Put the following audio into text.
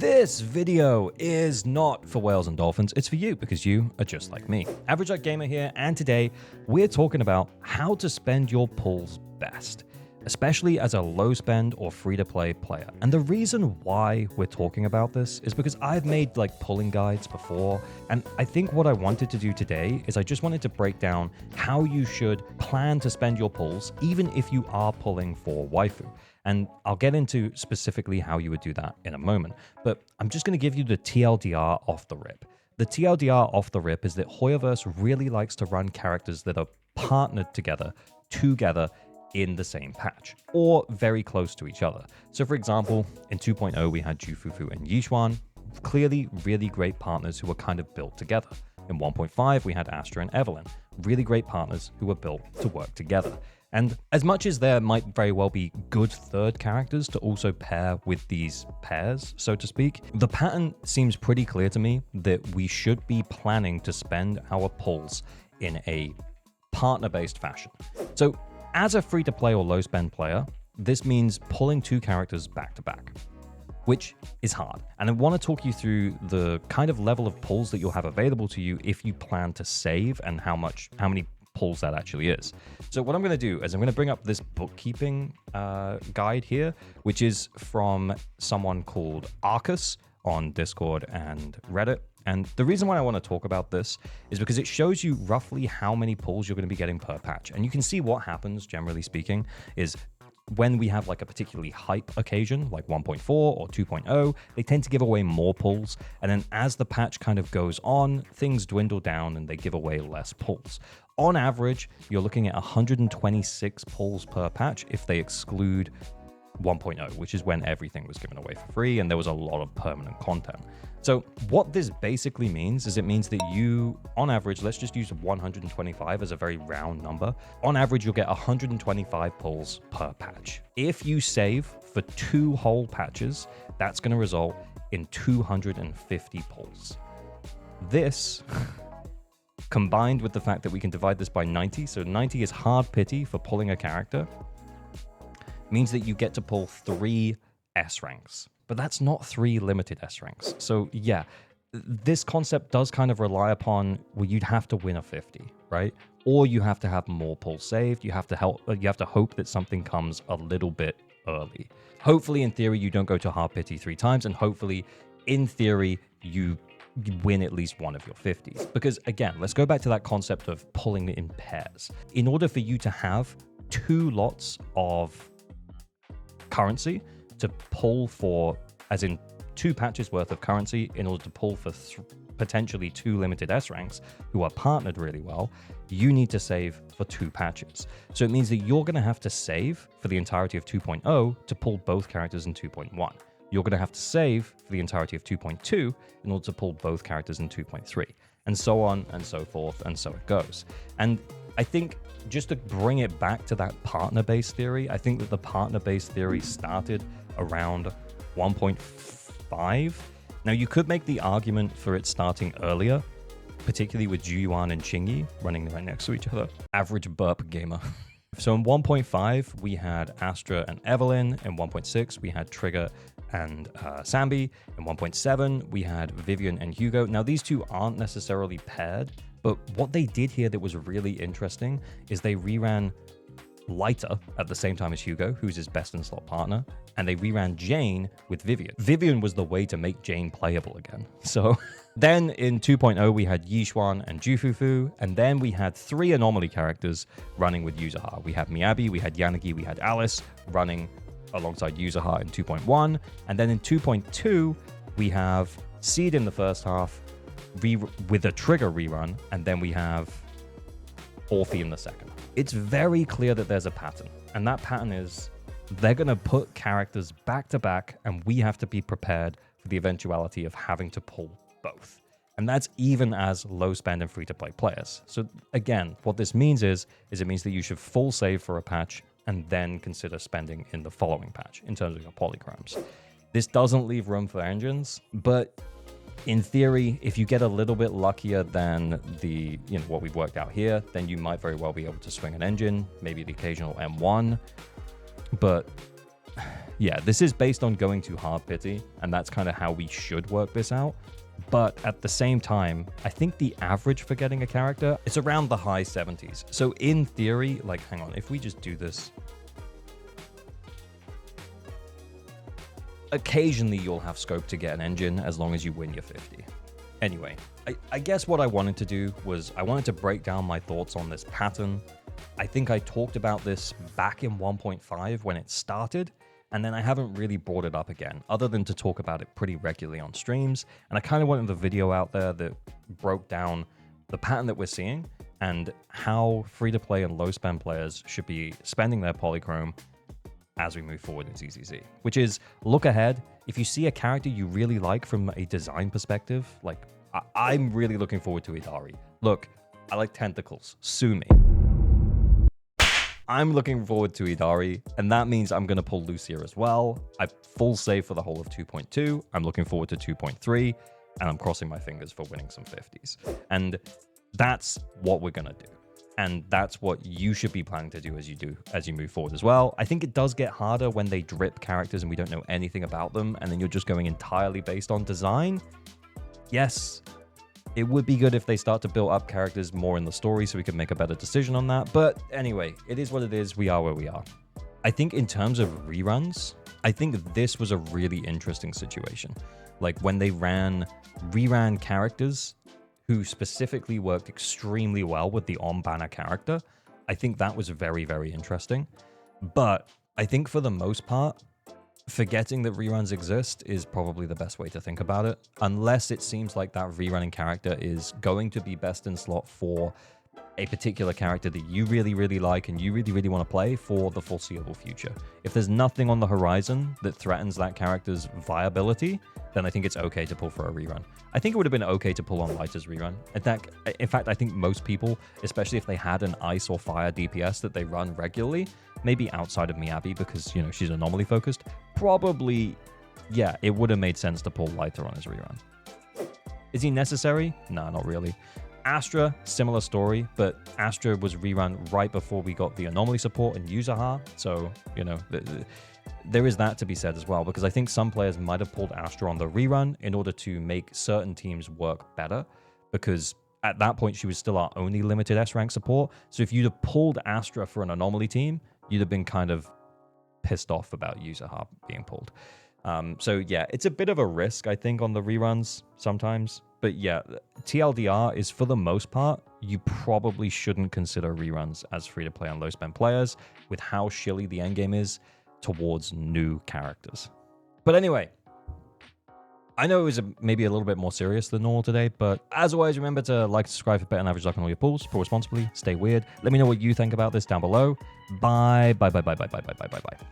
This video is not for whales and dolphins, it's for you because you are just like me. Average Jack Gamer here, and today we're talking about how to spend your pulls best, especially as a low spend or free to play player. And the reason why we're talking about this is because I've made like pulling guides before, and I think what I wanted to do today is I just wanted to break down how you should plan to spend your pulls, even if you are pulling for waifu. And I'll get into specifically how you would do that in a moment. But I'm just going to give you the TLDR off the rip. The TLDR off the rip is that Hoyoverse really likes to run characters that are partnered together in the same patch, or very close to each other. So for example, in 2.0 we had Jufufu and Yixuan, clearly really great partners who were kind of built together. In 1.5 we had Astra and Evelyn, really great partners who were built to work together. And as much as there might very well be good third characters to also pair with these pairs, so to speak, the pattern seems pretty clear to me that we should be planning to spend our pulls in a partner-based fashion. So as a free-to-play or low-spend player, this means pulling two characters back-to-back, which is hard. And I want to talk you through the kind of level of pulls that you'll have available to you if you plan to save and how many pulls that actually is. So what I'm going to do is I'm going to bring up this bookkeeping guide here, which is from someone called Arcus on Discord and Reddit. And the reason why I want to talk about this is because it shows you roughly how many pulls you're going to be getting per patch. And you can see what happens, generally speaking, is when we have like a particularly hype occasion, like 1.4 or 2.0, they tend to give away more pulls. And then as the patch kind of goes on, things dwindle down and they give away less pulls. On average, you're looking at 126 pulls per patch if they exclude 1.0, which is when everything was given away for free and there was a lot of permanent content. So what this basically means is it means that you, on average, let's just use 125 as a very round number. On average, you'll get 125 pulls per patch. If you save for 2 whole patches, that's going to result in 250 pulls. This, combined with the fact that we can divide this by 90, so 90 is hard pity for pulling a character, means that you get to pull 3 S ranks. But that's not 3 limited S ranks. So yeah, this concept does kind of rely upon, well, you'd have to win a 50, right? Or you have to have more pulls saved. You have to hope that something comes a little bit early. Hopefully, in theory, you don't go to hard pity 3 times, and hopefully, in theory, you win at least one of your 50s. Because again, let's go back to that concept of pulling in pairs. In order for you to have 2 lots of currency to pull for, as in 2 patches worth of currency, in order to pull for potentially 2 limited S ranks who are partnered really well, you need to save for 2 patches. So it means that you're going to have to save for the entirety of 2.0 to pull both characters in 2.1. You're going to have to save for the entirety of 2.2 in order to pull both characters in 2.3, and so on and so forth, and so it goes. And I think just to bring it back to that partner-based theory, I think that the partner-based theory started around 1.5. Now, you could make the argument for it starting earlier, particularly with Juyuan and Qingyi running right next to each other. Average burp gamer. So in 1.5, we had Astra and Evelyn. In 1.6, we had Trigger and Sambi. In 1.7, we had Vivian and Hugo. Now, these two aren't necessarily paired, but what they did here that was really interesting is they reran Lighter at the same time as Hugo, who's his best in slot partner, and they reran Jane with Vivian. Vivian was the way to make Jane playable again. So then in 2.0, we had Yixuan and Jufufu, and then we had 3 anomaly characters running with Yidhari. We had Miyabi, we had Yanagi, we had Alice running alongside Yidhari in 2.1, and then in 2.2, we have Seed in the first half with a Trigger rerun, and then we have Orphe in the second. It's very clear that there's a pattern, and that pattern is they're going to put characters back to back, and we have to be prepared for the eventuality of having to pull both. And that's even as low spend and free to play players. So again, what this means is it means that you should full save for a patch and then consider spending in the following patch in terms of your polychromes. This doesn't leave room for engines, but in theory, if you get a little bit luckier than the, what we've worked out here, then you might very well be able to swing an engine, maybe the occasional M1. But yeah, this is based on going to hard pity, and that's kind of how we should work this out. But at the same time, I think the average for getting a character is around the high 70s. So in theory, like, hang on, if we just do this, occasionally you'll have scope to get an engine as long as you win your 50. Anyway, I guess what I wanted to do was I wanted to break down my thoughts on this pattern. I think I talked about this back in 1.5 when it started, and then I haven't really brought it up again, other than to talk about it pretty regularly on streams. And I kind of wanted the video out there that broke down the pattern that we're seeing and how free-to-play and low-spend players should be spending their polychrome as we move forward in ZZZ, which is look ahead. If you see a character you really like from a design perspective, like I'm really looking forward to Yidhari. Look, I like tentacles. Sue me. I'm looking forward to Yidhari, and that means I'm going to pull Lucia as well. I full save for the whole of 2.2. I'm looking forward to 2.3, and I'm crossing my fingers for winning some 50s. And that's what we're going to do. And that's what you should be planning to do as you move forward as well. I think it does get harder when they drip characters and we don't know anything about them, and then you're just going entirely based on design. Yes, it would be good if they start to build up characters more in the story so we can make a better decision on that. But anyway, it is what it is. We are where we are. I think in terms of reruns, I think this was a really interesting situation. Like when they reran characters who specifically worked extremely well with the on-banner character, I think that was very, very interesting. But I think for the most part, forgetting that reruns exist is probably the best way to think about it, unless it seems like that rerunning character is going to be best in slot for a particular character that you really, really like and you really, really want to play for the foreseeable future. If there's nothing on the horizon that threatens that character's viability, then I think it's okay to pull for a rerun. I think it would have been okay to pull on Lighter's rerun. In fact, I think most people, especially if they had an ice or fire DPS that they run regularly, maybe outside of Miyabi because, you know, she's anomaly focused, probably, yeah, it would have made sense to pull Lighter on his rerun. Is he necessary? No, not really. Astra, similar story, but Astra was rerun right before we got the anomaly support and yidhari, so, you know, there is that to be said as well, because I think some players might have pulled Astra on the rerun in order to make certain teams work better, because at that point she was still our only limited S-rank support, so if you'd have pulled Astra for an anomaly team, you'd have been kind of pissed off about yidhari being pulled. So yeah, it's a bit of a risk, I think, on the reruns sometimes. But yeah, TLDR is for the most part, you probably shouldn't consider reruns as free-to-play and low-spend players with how shilly the endgame is towards new characters. But anyway, I know it was maybe a little bit more serious than normal today, but as always, remember to like, subscribe for better and average luck on all your pulls. Pull responsibly, stay weird. Let me know what you think about this down below. Bye, bye, bye, bye, bye, bye, bye, bye, bye, bye.